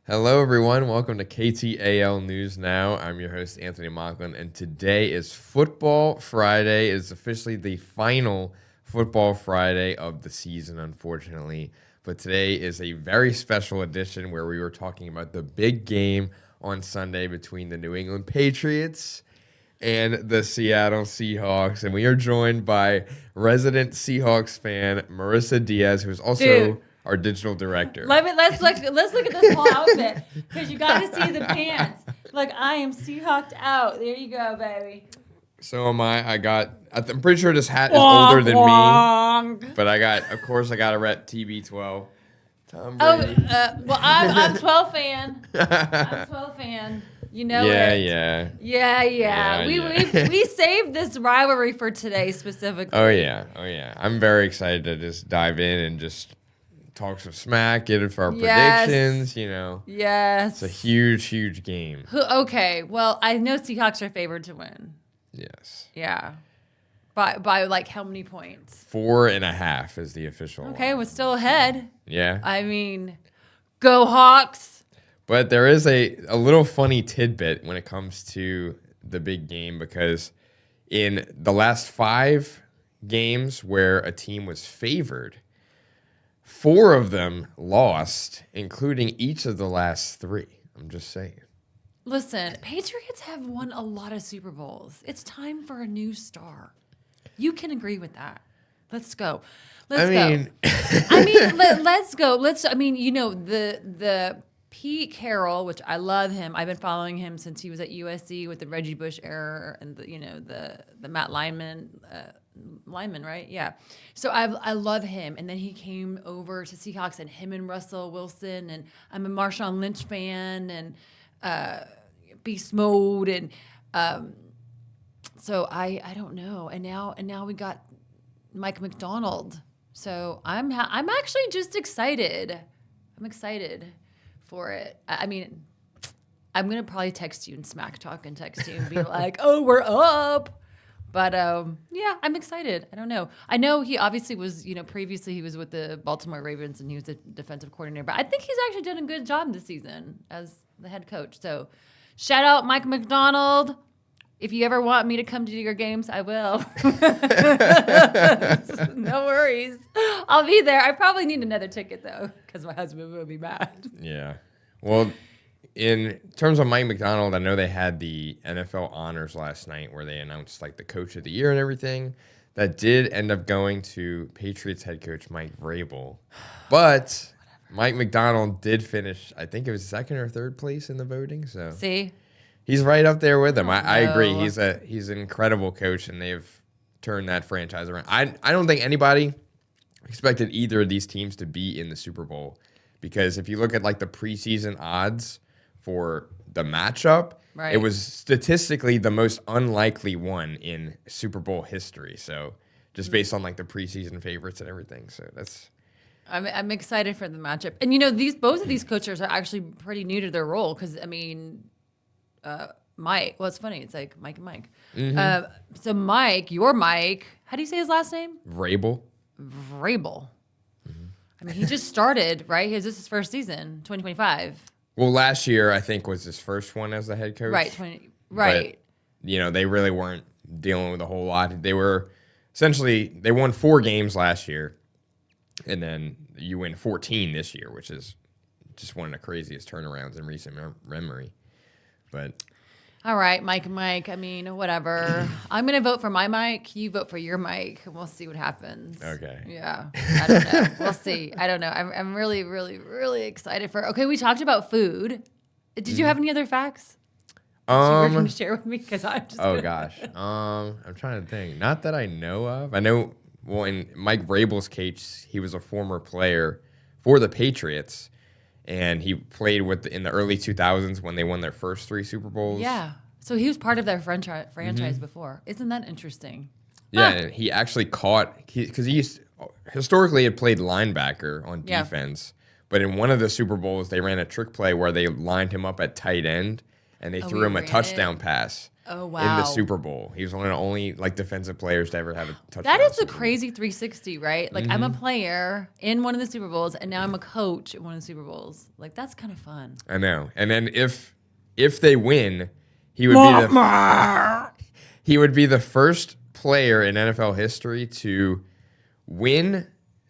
Hello, everyone. Welcome to KTAL News Now. I'm your host, Anthony Mocklin, and today is Football Friday. It's officially the final Football Friday of the season, unfortunately. But today is a very special edition where we were talking about the big game on Sunday between the New England Patriots and the Seattle Seahawks. And we are joined by resident Seahawks fan Marissa Diaz, who's also our digital director. Let's look at this whole outfit because you got to see the pants. Look, I am Seahawked out. There you go, baby. So am I. I'm pretty sure this hat is older than me, but I got a rep TB12. Tom Brady. Well, I'm 12 fan. I'm 12 fan. You know it. Yeah. We saved this rivalry for today specifically. Oh yeah. I'm very excited to just dive in and just talk some smack, get it for our predictions, Yes. It's a huge game. Okay, well, I know Seahawks are favored to win. Yes. Yeah. By like how many points? 4.5 is the official Okay, one. we're still ahead. Yeah. I mean, go Hawks. But there is a little funny tidbit when it comes to the big game because in the last 5 games where a team was favored, 4 of them lost, including each of the last 3. I'm just saying. Listen, Patriots have won a lot of Super Bowls. It's time for a new star. You can agree with that. Let's go. Let's go. The Pete Carroll, which I love him. I've been following him since he was at USC with the Reggie Bush era and the Matt Lyman. Lyman, right? Yeah. So I love him. And then he came over to Seahawks and him and Russell Wilson. And I'm a Marshawn Lynch fan and Beast Mode. And so I don't know. And now we got Mike McDonald. So I'm actually just excited. I'm excited for it. I mean, I'm going to probably text you and smack talk and text you and be like, oh, we're up. But, yeah, I'm excited. I don't know. I know he obviously was, previously he was with the Baltimore Ravens and he was the defensive coordinator. But I think he's actually done a good job this season as the head coach. So shout out Mike McDonald. If you ever want me to come to your games, I will. No worries. I'll be there. I probably need another ticket, though, because my husband will be mad. Yeah. Well, in terms of Mike McDonald, I know they had the NFL honors last night where they announced like the coach of the year and everything. That did end up going to Patriots head coach Mike Vrabel. But Mike McDonald did finish, I think it was 2nd or 3rd place in the voting. So See? He's right up there with him. I agree. He's an incredible coach, and they've turned that franchise around. I don't think anybody expected either of these teams to be in the Super Bowl because if you look at like the preseason odds for the matchup, right, it was statistically the most unlikely one in Super Bowl history. So just based on like the preseason favorites and everything. So that's. I'm excited for the matchup, and both of these coaches are actually pretty new to their role because Mike. Well, it's funny. It's like Mike and Mike. Mm-hmm. So Mike, your Mike. How do you say his last name? Vrabel. Mm-hmm. I mean, he just started, right? This is his first season, 2025. Well, last year I think was his first one as the head coach. Right. Right. But, they really weren't dealing with a whole lot. They won 4 games last year, and then you win 14 this year, which is just one of the craziest turnarounds in recent memory. But all right, Mike. I mean, whatever. I'm going to vote for my Mike. You vote for your Mike, and we'll see what happens. Okay. Yeah. I don't know. We'll see. I don't know. I'm really, really, really excited for. Okay, we talked about food. Did you have any other facts? You can share with me because I'm just. Oh gosh. I'm trying to think. Not that I know of. I know. Well, in Mike Vrabel's case, he was a former player for the Patriots. And he played in the early 2000s when they won their first 3 Super Bowls. Yeah. So he was part of their franchise before. Isn't that interesting? Yeah, and he actually because he historically had played linebacker on defense. But in one of the Super Bowls, they ran a trick play where they lined him up at tight end, and they threw him a touchdown pass. Oh, in wow. the Super Bowl. He was one of the only like defensive players to ever have a touchdown. That is a Super Bowl. crazy 360, right? Like I'm a player in one of the Super Bowls, and now I'm a coach in one of the Super Bowls. Like that's kind of fun. I know. And then if they win, he would be the first player in NFL history to win,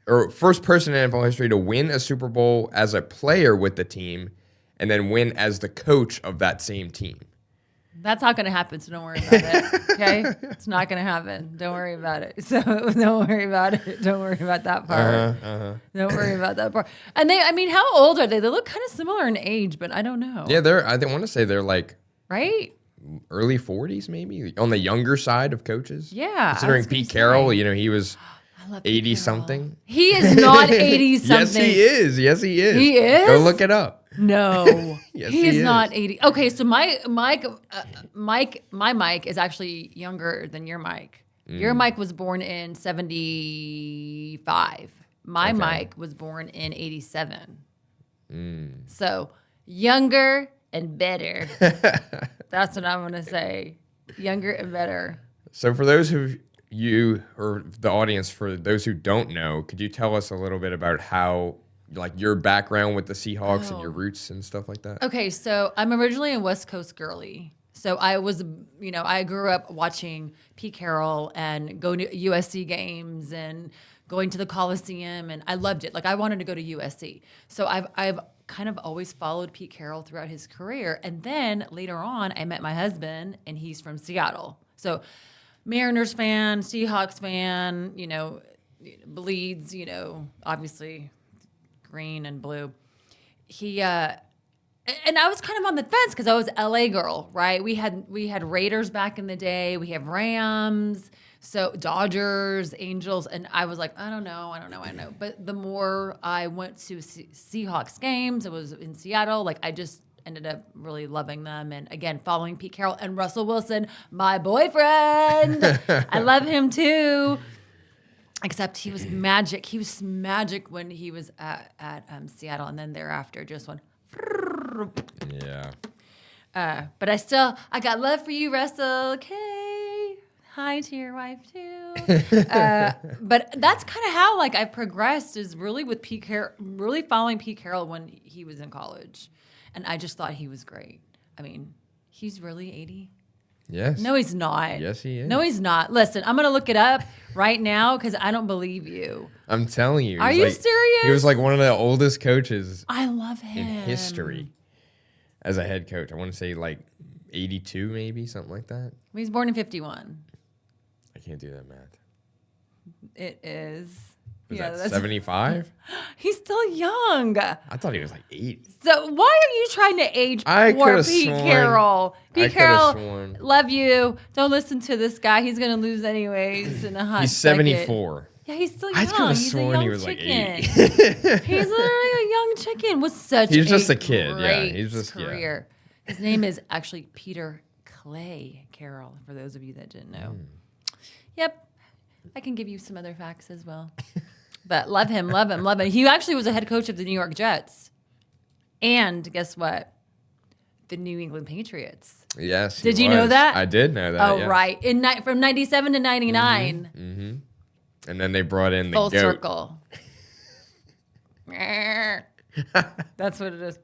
or first person in NFL history to win a Super Bowl as a player with the team, and then win as the coach of that same team. That's not going to happen, so don't worry about it. Okay, it's not going to happen. Don't worry about it. So don't worry about it. Don't worry about that part. Don't worry about that part. And I mean, how old are they? They look kind of similar in age, but I don't know. Yeah, I want to say they're like right. early 40s, maybe on the younger side of coaches. Yeah, considering Pete Carroll, he was 80 something. He is not 80 something. Yes, he is. Yes, he is. He is? Go look it up. No, Yes, he he is is. not 80. Okay, so my Mike is actually younger than your Mike. Your Mike was born in 75. My Mike was born in 87. So younger and better. That's what I'm going to say. Younger and better. So for those who or the audience, for those who don't know, could you tell us a little bit about how, like, your background with the Seahawks and your roots and stuff like that? Okay, so I'm originally a West Coast girly. So I was, I grew up watching Pete Carroll and going to USC games and going to the Coliseum, and I loved it. Like I wanted to go to USC. So I've kind of always followed Pete Carroll throughout his career. And then later on, I met my husband, and he's from Seattle. So Mariners fan, Seahawks fan, bleeds, obviously green and blue. And I was kind of on the fence because I was LA girl, right? We had Raiders back in the day. We have Rams, so Dodgers, Angels, and I was like, I don't know. But the more I went to Seahawks games, it was in Seattle. Like I just ended up really loving them, and again following Pete Carroll and Russell Wilson, my boyfriend. I love him too. Except he was magic. He was magic when he was at Seattle, and then thereafter just went. Yeah. But I got love for you, Russell. Okay. Hi to your wife too. But that's kind of how like I've progressed, is really with Pete Carroll, really following Pete Carroll when he was in college, and I just thought he was great. I mean, he's really 80. Yes. No, he's not. Yes, he is. No, he's not. Listen, I'm going to look it up right now because I don't believe you. I'm telling you. Are you serious? He was like one of the oldest coaches I love him. in history as a head coach. I want to say like 82, maybe, something like that. He was born in 51. I can't do that math. It is. Was that 75? He's still young. I thought he was like 80. So why are you trying to age poor Pete Carroll? Pete Carroll, love you. Don't listen to this guy. He's going to lose anyways in a hot He's 74. Yeah, he's still young. I could have He's sworn a young he was chicken. like 80. He's literally a young chicken with such He's just a kid. Yeah, great he's just career. His name is actually Peter Clay Carroll, for those of you that didn't know. Yep. I can give you some other facts as well. But love him. He actually was a head coach of the New York Jets. And guess what? The New England Patriots. Yes. Did you know that? I did know that. Oh, yeah. right. From 97 to 99. Mm-hmm. And then they brought in the Full GOAT. circle. That's what it is.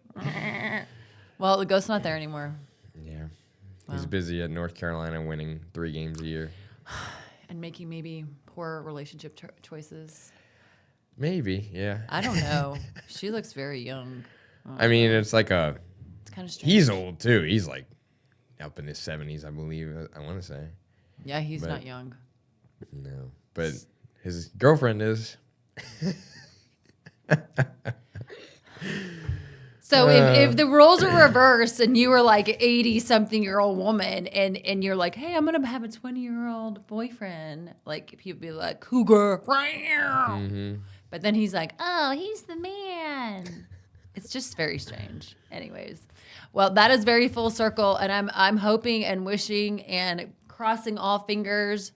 Well, the goat's not there anymore. Yeah. He's busy at North Carolina winning 3 games a year. And making maybe poor relationship choices. Maybe, yeah. I don't know. She looks very young. I mean, it's like It's kind of strange. he's old too. He's like up in his 70s, I believe. I want to say. Yeah, he's not young. No, but his girlfriend is. So if the roles are reversed and you were like 80-something-year-old woman and you're like, hey, I'm going to have a 20-year-old boyfriend, like people be like, cougar. Mm-hmm. But then he's like, oh, he's the man. It's just very strange. Anyways, well, that is very full circle. And I'm hoping and wishing and crossing all fingers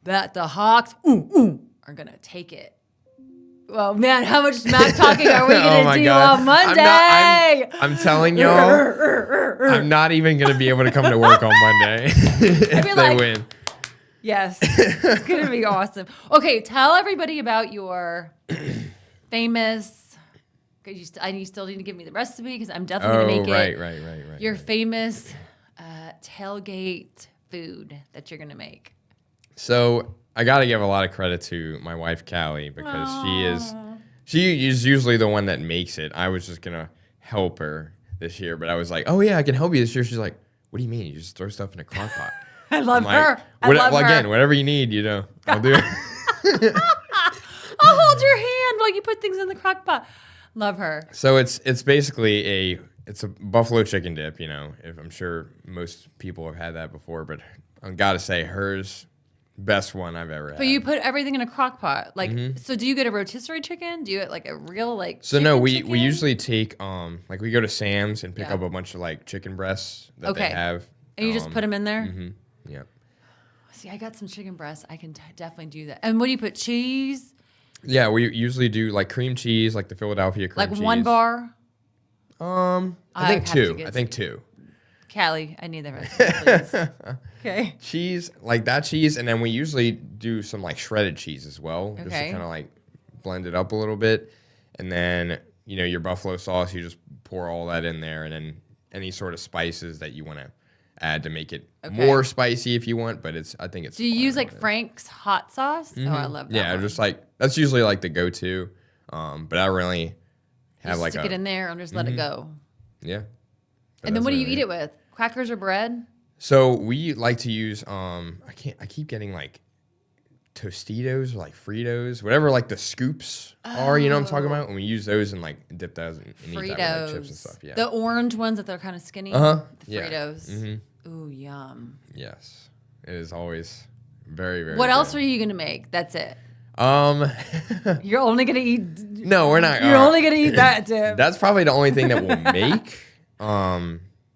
that the Hawks are going to take it Well, man, how much smack talking are we Oh going my to do God. on Monday? I'm telling y'all, I'm not even going to be able to come to work on Monday if they like, win. Yes, it's going to be awesome. Okay, tell everybody about your famous, you still need to give me the recipe because I'm definitely going to make it. Right. Your famous tailgate food that you're going to make. So I got to give a lot of credit to my wife, Callie, because she is usually the one that makes it. I was just going to help her this year, but I was like, oh yeah, I can help you this year. She's like, what do you mean? You just throw stuff in a crock pot. I love her. Again, whatever you need, I'll do it. I'll hold your hand while you put things in the crock pot. Love her. So it's basically it's a buffalo chicken dip, if I'm sure most people have had that before, but I gotta say hers best one I've ever had. But you put everything in a crock pot. So do you get a rotisserie chicken? Do you get like a real So no, we usually take we go to Sam's and pick up a bunch of chicken breasts that they have. And you just put them in there? Mm-hmm. Yeah. See, I got some chicken breasts. I can definitely do that. And what do you put? Cheese? Yeah, we usually do cream cheese, the Philadelphia cream cheese. One bar? I think two. Callie, I need the recipe, please. Okay. Cheese, that cheese, and then we usually do some shredded cheese as well, just to kind of blend it up a little bit. And then, your buffalo sauce, you just pour all that in there, and then any sort of spices that you want to add to make it more spicy if you want, but I think it's. Do you use Frank's hot sauce? Mm-hmm. Oh, I love that. Yeah, one. just that's usually the go-to. But I don't really have stick it in there and just let it go. Yeah. And then what do you eat it with? Crackers or bread? So we like to use I keep getting Tostitos or Fritos, whatever the scoops are, you know what I'm talking about? And we use those and dip those and eat that with chips and stuff. Yeah. The orange ones that they're kind of skinny. The Fritos. Mm-hmm. Ooh, yum. Yes. It is always very, very What good. else are you gonna make? That's it. You're only gonna eat. No, we're not. You're only gonna eat that dip. That's probably the only thing that we'll make.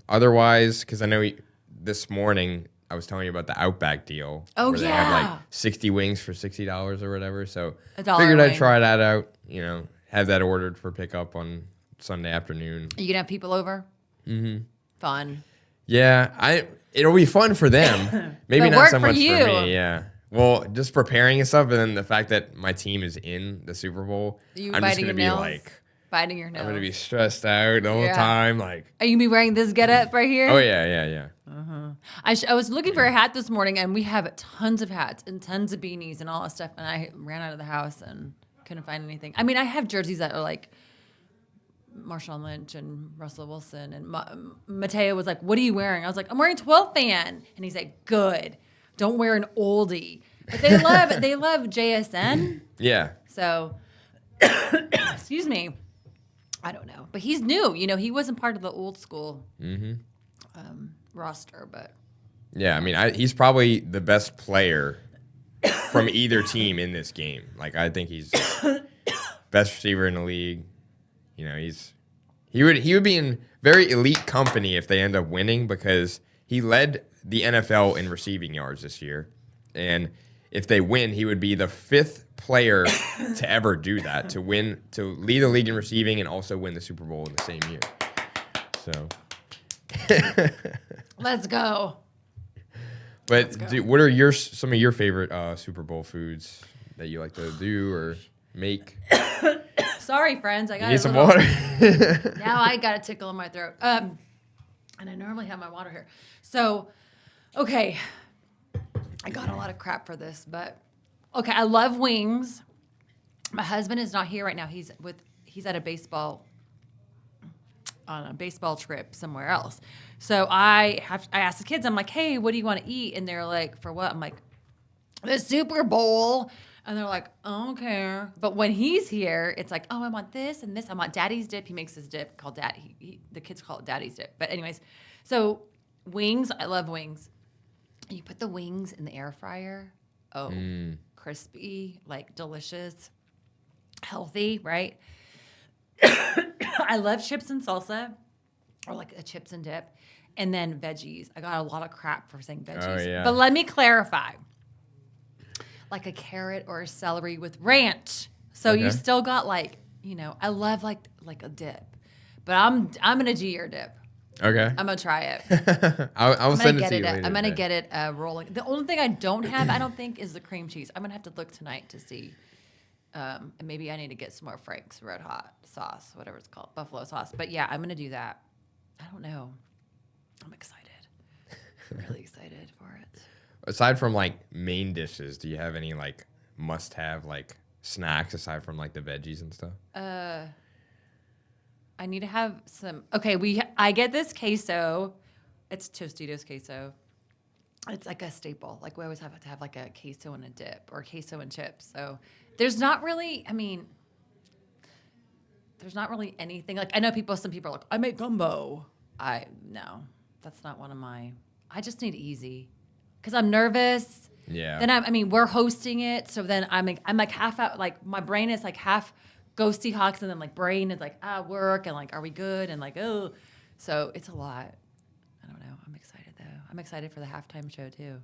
Otherwise, because I know this morning I was telling you about the Outback deal. Oh, where they have 60 wings for $60 or whatever. So figured I'd try that out. Have that ordered for pickup on Sunday afternoon. Are you gonna have people over? Mm-hmm. Fun. Yeah, it'll be fun for them. Maybe not so much for me. Yeah. Well, just preparing and stuff, and then the fact that my team is in the Super Bowl, I'm just gonna be biting your nails. I'm gonna be stressed out the whole time. Are you gonna be wearing this getup right here? Oh yeah. Uh-huh. I was looking for a hat this morning, and we have tons of hats and tons of beanies and all that stuff. And I ran out of the house and couldn't find anything. I mean, I have jerseys that are Marshawn Lynch and Russell Wilson, and Mateo was like, "What are you wearing?" I was like, "I'm wearing 12 fan," and he's like, "Good, don't wear an oldie." But they love JSN. Yeah. So, excuse me. I don't know, but he's new. He wasn't part of the old school roster, but yeah, I mean, he's probably the best player from either team in this game. I think he's best receiver in the league. He would be in very elite company if they end up winning because he led the NFL in receiving yards this year, and if they win, he would be the 5th player to ever do that, to lead the league in receiving and also win the Super Bowl in the same year. So, let's go. But what are some of your favorite Super Bowl foods that you like to do or make? Sorry, friends, I got need some water. Now I got a tickle in my throat. And I normally have my water here. So, okay. I got a lot of crap for this, but okay, I love wings. My husband is not here right now. He's at on a baseball trip somewhere else. So I asked the kids, I'm like, "Hey, what do you want to eat?" And they're like, "For what?" I'm like, "The Super Bowl." And they're like, "I don't care." But when he's here, it's like, "Oh, I want this and this. I want Daddy's dip." He makes his dip called Daddy. The kids call it Daddy's dip. But anyways, so wings, I love wings. You put the wings in the air fryer. Oh, crispy, delicious, healthy, right? I love chips and salsa, or a chips and dip, and then veggies. I got a lot of crap for saying veggies. Oh, yeah. But let me clarify. A carrot or a celery with ranch So Okay. you still got like, I love like a dip, but I'm gonna do your dip. Okay. I'm gonna try it. I'll I'm send gonna it to you get it. later I'm gonna today. get it rolling. The only thing I don't have, I don't think, is the cream cheese. I'm gonna have to look tonight to see. And maybe I need to get some more Frank's Red Hot sauce, whatever it's called, buffalo sauce. But yeah, I'm gonna do that. I don't know. I'm excited. Really excited for it. Aside from like main dishes, do you have any like must-have like snacks aside from like the veggies and stuff? I need to have some. Okay, I get this queso. It's Tostitos queso. It's like a staple. Like we always have to have like a queso and a dip or queso and chips. So there's not really. I mean, there's not really anything. Like I know some people are like, I make gumbo. No, that's not one of my. I just need easy, because I'm nervous. Yeah. Then we're hosting it, so then I'm like half out. Like my brain is like half go Seahawks, and then like brain is like work, and like are we good, and like oh, so it's a lot. I don't know. I'm excited though. I'm excited for the halftime show too.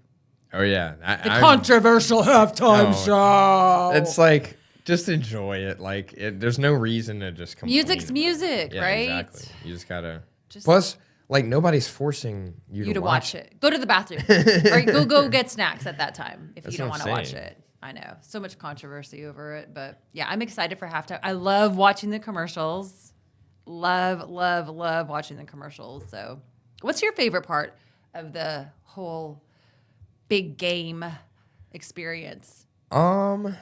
Oh yeah. The controversial halftime show. It's like just enjoy it. Like there's no reason to just complain. Music's music, Yeah, right? exactly. You just gotta. Just- Plus, like nobody's forcing you to watch it. Go to the bathroom or go get snacks at that time if you don't want to watch it. I know. So much controversy over it, but yeah, I'm excited for halftime. I love watching the commercials. Love watching the commercials. So, what's your favorite part of the whole big game experience? I'm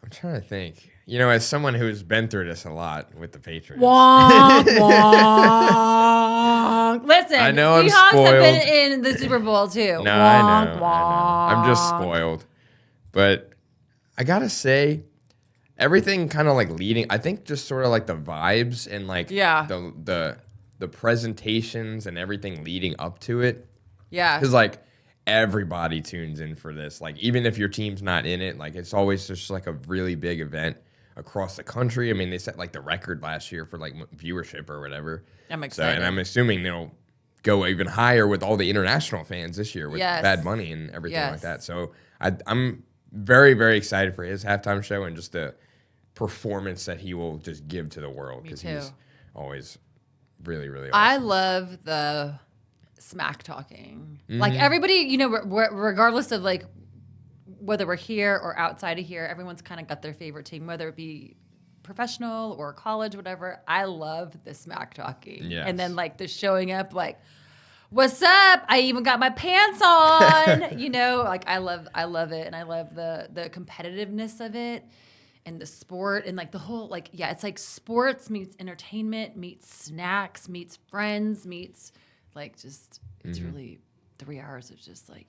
trying to think. As someone who's been through this a lot with the Patriots. Wonk, wonk. Listen, I know I'm Seahawks spoiled. have been in the Super Bowl too. No, Wonk, I know. wonk. I'm just spoiled. But I gotta say, everything kind of like leading. I think just sort of like the vibes and like the presentations and everything leading up to it. Yeah. Because like everybody tunes in for this. Like even if your team's not in it, like it's always just like a really big event across the country. I mean, they set like the record last year for like viewership or whatever. I'm excited. And I'm assuming they'll go even higher with all the international fans this year with Bad Bunny and everything like that. So I'm very, very excited for his halftime show and just the performance that he will just give to the world, because he's always really, really awesome. I love the smack talking. Like everybody, regardless of like whether we're here or outside of here, everyone's kind of got their favorite team, whether it be professional or college, whatever. I love the smack talking. Yes. And then like the showing up like, what's up? I even got my pants on. Like I love it, and I love the competitiveness of it and the sport and like the whole like it's like sports meets entertainment meets snacks meets friends meets like just it's really 3 hours of just like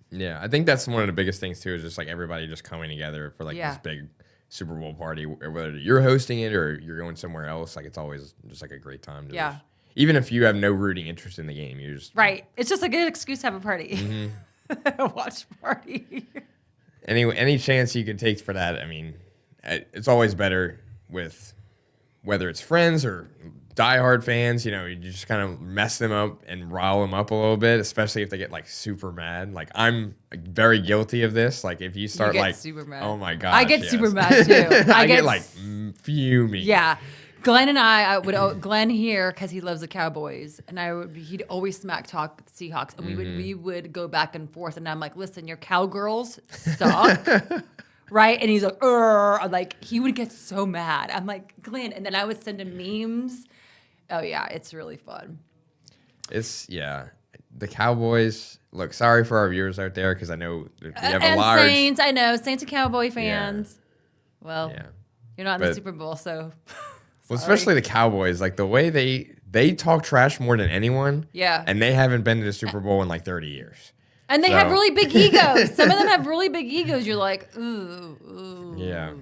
Yeah, I think that's one of the biggest things too, is just like everybody just coming together for like this big Super Bowl party, or whether you're hosting it or you're going somewhere else. Like it's always just like a great time to just, even if you have no rooting interest in the game, you just It's just a good excuse to have a party, a watch party. Any chance you could take for that. I mean, it's always better with whether it's friends or diehard fans. You just kind of mess them up and rile them up a little bit, especially if they get like super mad. Like I'm very guilty of this. Like if you start like super mad. Oh my god, I get super mad too. I get like fuming. Yeah. Glenn and I would Glenn here because he loves the Cowboys, and he'd always smack talk Seahawks, and we would go back and forth, and I'm like, listen, your cowgirls suck, right? And he's like, I'm like, he would get so mad. I'm like, Glenn, and then I would send him memes. Oh yeah, it's really fun. The Cowboys. Look, sorry for our viewers out there, because I know we have a large Saints. I know Saints and Cowboy fans. Yeah. Well, you're not in the Super Bowl, so. Well, especially the Cowboys, like the way they talk trash more than anyone. Yeah. And they haven't been to the Super Bowl in like 30 years. And they have really big egos. Some of them have really big egos. You're like, ooh. Yeah.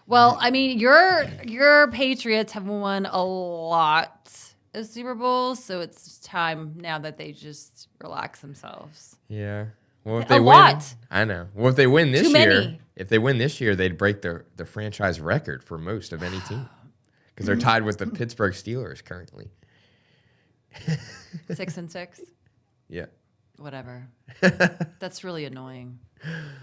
Well, I mean, your Patriots have won a lot of Super Bowls, so it's time now that they just relax themselves. Yeah. Well, if they a win, lot. I know. Well, if they win this Too many. year, they'd break the franchise record for most of any team. Because they're tied with the Pittsburgh Steelers currently. 6-6. Yeah. Whatever. That's really annoying.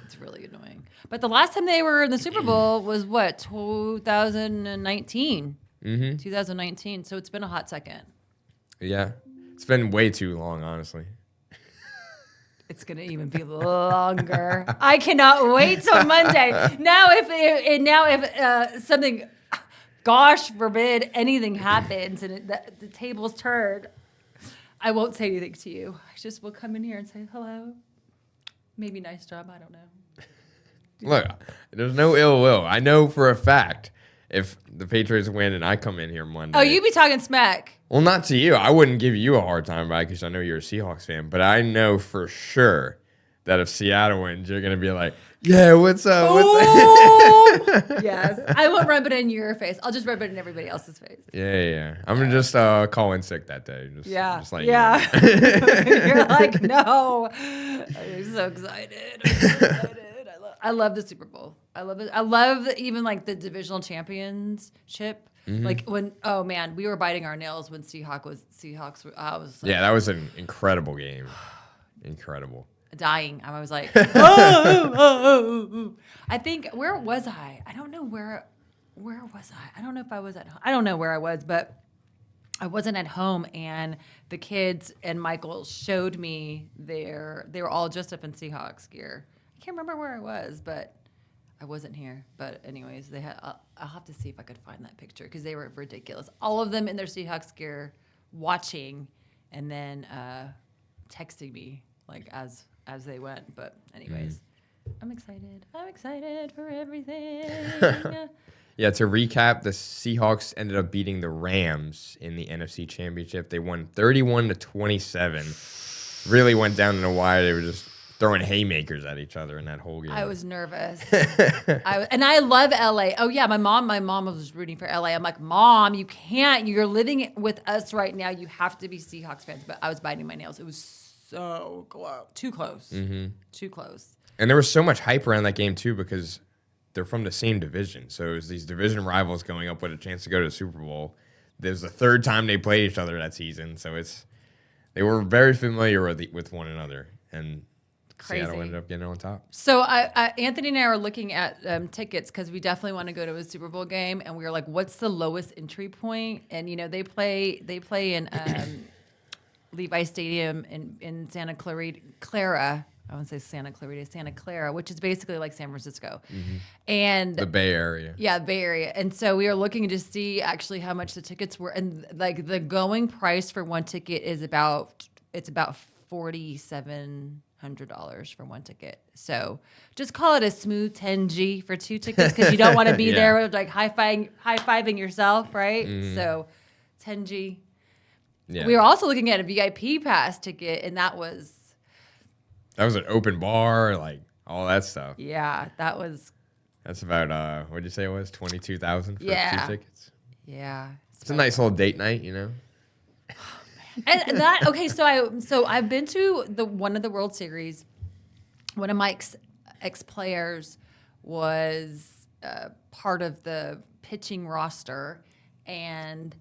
It's really annoying. But the last time they were in the Super Bowl was what, 2019? 2019. So it's been a hot second. Yeah. It's been way too long, honestly. It's going to even be longer. I cannot wait till Monday. Now, if something, gosh forbid, anything happens and the table's turned, I won't say anything to you. I just will come in here and say hello. Maybe nice job. I don't know. Look, there's no ill will. I know for a fact if the Patriots win and I come in here Monday. Oh, you be talking smack. Well, not to you. I wouldn't give you a hard time about it because I know you're a Seahawks fan. But I know for sure that if Seattle wins, you're going to be like, yeah, what's up? Yes. I won't rub it in your face. I'll just rub it in everybody else's face. Yeah. I'm going to just call in sick that day. Just like, yeah. You're like, no. I'm so excited. I love the Super Bowl. I love it. I love even like the divisional championship. Like when, oh man, we were biting our nails when Seahawks. I was like, yeah, that was an incredible game. Incredible. Dying. I was like, oh. I think, where was I? I don't know where was I? I don't know if I was at home. I don't know where I was, but I wasn't at home, and the kids and Michael showed me they were all dressed up in Seahawks gear. I can't remember where I was, but I wasn't here. But anyways, they had. I'll have to see if I could find that picture because they were ridiculous. All of them in their Seahawks gear, watching, and then texting me like as they went. But anyways, I'm excited. I'm excited for everything. Yeah, to recap, the Seahawks ended up beating the Rams in the NFC Championship. They won 31-27. Really went down in the wire. They were just throwing haymakers at each other in that whole game. I was nervous. And I love LA. Oh yeah, my mom was rooting for LA. I'm like, Mom, you can't. You're living with us right now. You have to be Seahawks fans. But I was biting my nails. It was so close. Too close. Too close. And there was so much hype around that game too because they're from the same division. So it was these division rivals going up with a chance to go to the Super Bowl. There's the third time they played each other that season. So they were very familiar with one another. And Crazy. Seattle ended up getting on top. So Anthony and I are looking at tickets because we definitely want to go to a Super Bowl game, and we were like, "What's the lowest entry point?" And they play in Levi Stadium in Santa Clara. I wouldn't say Santa Clarita, Santa Clara, which is basically like San Francisco, and The Bay Area. Yeah, Bay Area. And so we are looking to see actually how much the tickets were, and like the going price for one ticket is about $4,700 for one ticket. So just call it a smooth 10G for two tickets because you don't want to be there with like high-fiving yourself, right? So 10G. Yeah. We were also looking at a VIP pass ticket, and that was an open bar, like all that stuff. Yeah, that's about what'd you say it was? 22,000 for two tickets. Yeah. It's a nice little date night, you know. And that okay, so I've been to one of the World Series. One of my ex players was part of the pitching roster, and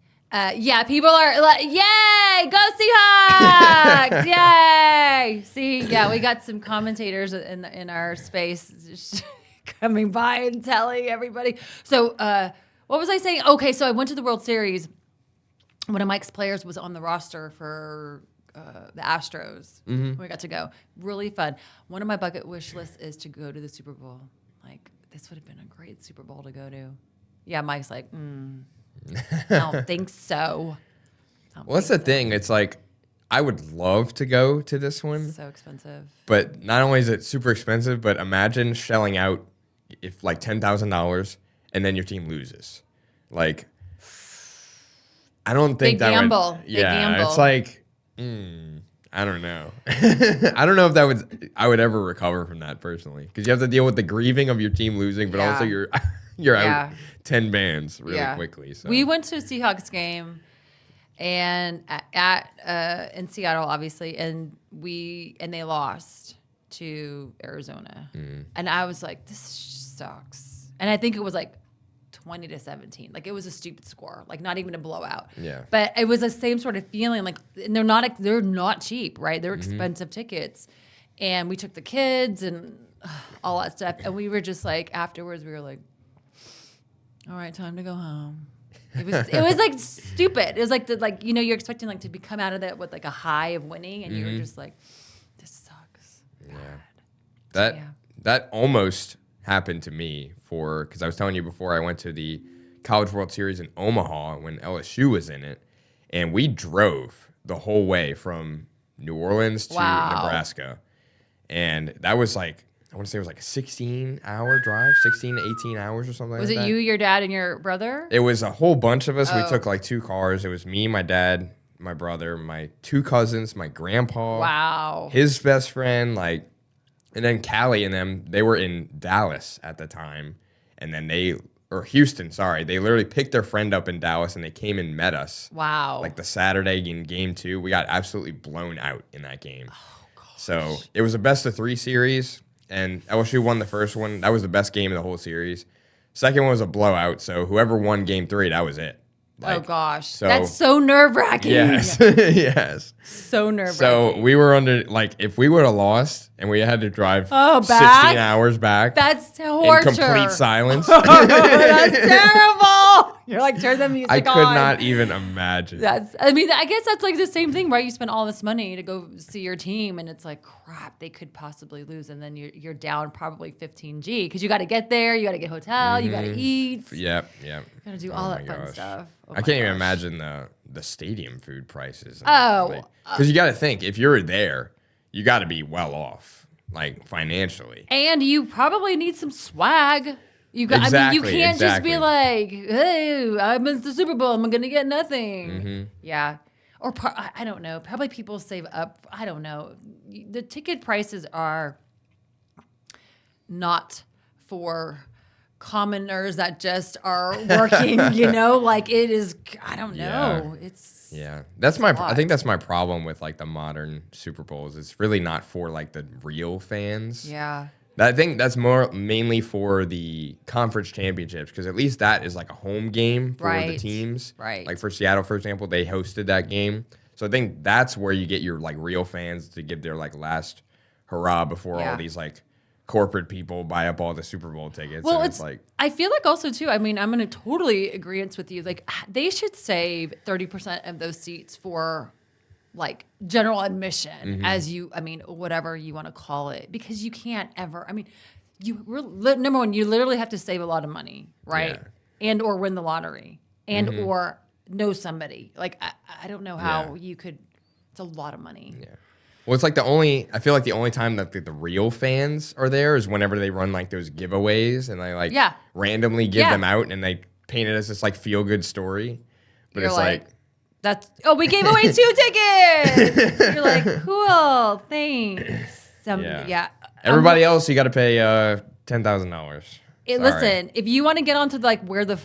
people are like, "Yay, go Seahawks! Yay!" See, we got some commentators in our space just coming by and telling everybody. So, what was I saying? Okay, so I went to the World Series. One of Mike's players was on the roster for the Astros. We got to go. Really fun. One of my bucket wish lists is to go to the Super Bowl. Like, this would have been a great Super Bowl to go to. Yeah, Mike's like, I don't think so. Well, that's the thing. It's like, I would love to go to this one. So expensive. But not only is it super expensive, but imagine shelling out if like $10,000 and then your team loses. Like, I don't think Big gamble. Big gamble. It's like, I don't know. I don't know if I would ever recover from that personally, because you have to deal with the grieving of your team losing, but also you're out 10 bands really quickly. So we went to a Seahawks game, and in Seattle, obviously, and they lost to Arizona, and I was like, this sucks, and I think it was like 20-17. Like, it was a stupid score, like not even a blowout. Yeah. But it was the same sort of feeling. Like, and they're not cheap, right? They're expensive tickets. And we took the kids, and all that stuff. And we were just like, afterwards, we were like, all right, time to go home. It was like stupid. It was like you're expecting like to come out of that with like a high of winning, and you were just like, this sucks. Yeah. That almost happened to me because I was telling you before I went to the College World Series in Omaha when LSU was in it, and we drove the whole way from New Orleans to Nebraska, and that was like, I want to say it was like a 16-hour drive, 16 to 18 hours or something like that. Was it you, your dad, and your brother? It was a whole bunch of us. We took like 2 cars. It was me, my dad, my brother, my 2 cousins, my grandpa. Wow. His best friend, like, and then Callie and them, they were in Dallas at the time. And then Houston, sorry. They literally picked their friend up in Dallas and they came and met us. Wow. Like the Saturday in game 2. We got absolutely blown out in that game. Oh, gosh. So it was a best of 3 series. And LSU won the first one. That was the best game of the whole series. Second one was a blowout. So whoever won game 3, that was it. Oh, gosh. That's so nerve-wracking. Yes. Yes. So nerve-wracking. So we were under, like, if we would have lost and we had to drive 16 hours back. That's torture. In complete silence. That's terrible. You're like, turn the music on. I could not even imagine. I guess that's like the same thing, right? You spend all this money to go see your team, and it's like, crap, they could possibly lose, and then you're down probably 15G because you got to get there, you got to get hotel, you got to eat. Yep. You got to do all that fun stuff. I can't even imagine the stadium food prices. Because you got to think, if you're there, you got to be well off, like financially. And you probably need some swag. You can't just be like, hey, I missed the Super Bowl, I'm going to get nothing. Mm-hmm. Yeah. Or I don't know. Probably people save up. I don't know. The ticket prices are not for commoners that just are working, like it is. I don't know. I think that's my problem with like the modern Super Bowls. It's really not for like the real fans. Yeah. I think that's mainly for the conference championships, because at least that is like a home game for the teams. Right. Like for Seattle, for example, they hosted that game. So I think that's where you get your like real fans to give their like last hurrah before all these like corporate people buy up all the Super Bowl tickets. Well, it's like, I feel like also too, I mean, I'm going to totally agree with you. Like they should save 30% of those seats for like general admission, whatever you want to call it, because you can't ever, number one, you literally have to save a lot of money, right? Yeah. And or win the lottery and or know somebody. Like, I don't know how you could, it's a lot of money. Yeah. Well, it's like I feel like the only time that the real fans are there is whenever they run like those giveaways and they like randomly give them out and they paint it as this like feel good story. But you're it's like we gave away 2 tickets. You're like, cool, thanks. Everybody else, you got to pay $10,000. Listen, if you want to get onto like where the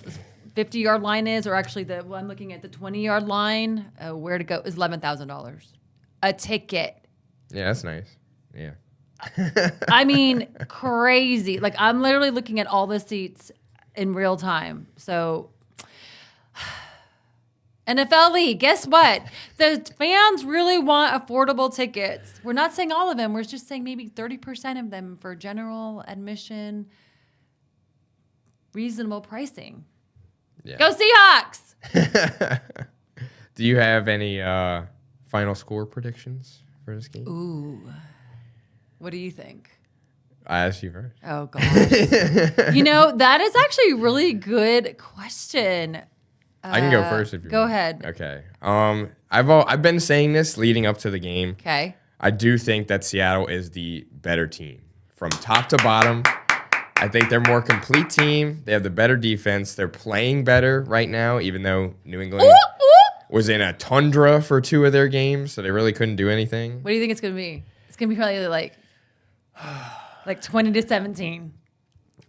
50-yard line is, or actually I'm looking at the 20-yard line, where to go is $11,000 a ticket. Yeah, that's nice. Yeah. I mean, crazy. Like I'm literally looking at all the seats in real time. So. NFL League, guess what? The fans really want affordable tickets. We're not saying all of them. We're just saying maybe 30% of them for general admission, reasonable pricing. Yeah. Go Seahawks! Do you have any final score predictions for this game? Ooh. What do you think? I asked you first. Oh, God. That is actually a really good question. I can go first if you go want. Ahead. Okay. I've been saying this leading up to the game. Okay. I do think that Seattle is the better team from top to bottom. I think they're a more complete team. They have the better defense. They're playing better right now, even though New England was in a tundra for 2 of their games, so they really couldn't do anything. What do you think it's going to be? It's going to be probably like 20-17.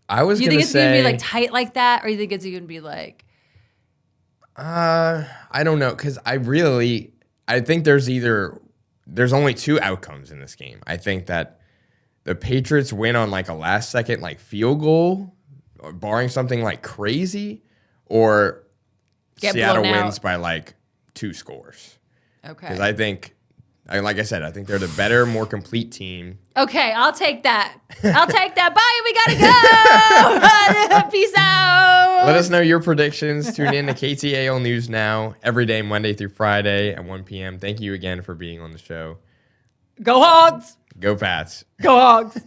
I was going to say... You think it's going to be like tight like that, or you think it's going to be like... I don't know, because I think there's only 2 outcomes in this game. I think that the Patriots win on like a last second like field goal, or barring something like crazy, or Seattle wins by like 2 scores. Okay. Because I think Like I said, I think they're the better, more complete team. Okay, I'll take that. I'll take that. Bye. We gotta go. Peace out. Let us know your predictions. Tune in to KTAL News Now every day, Monday through Friday at 1 p.m. Thank you again for being on the show. Go Hogs. Go Pats. Go Hogs.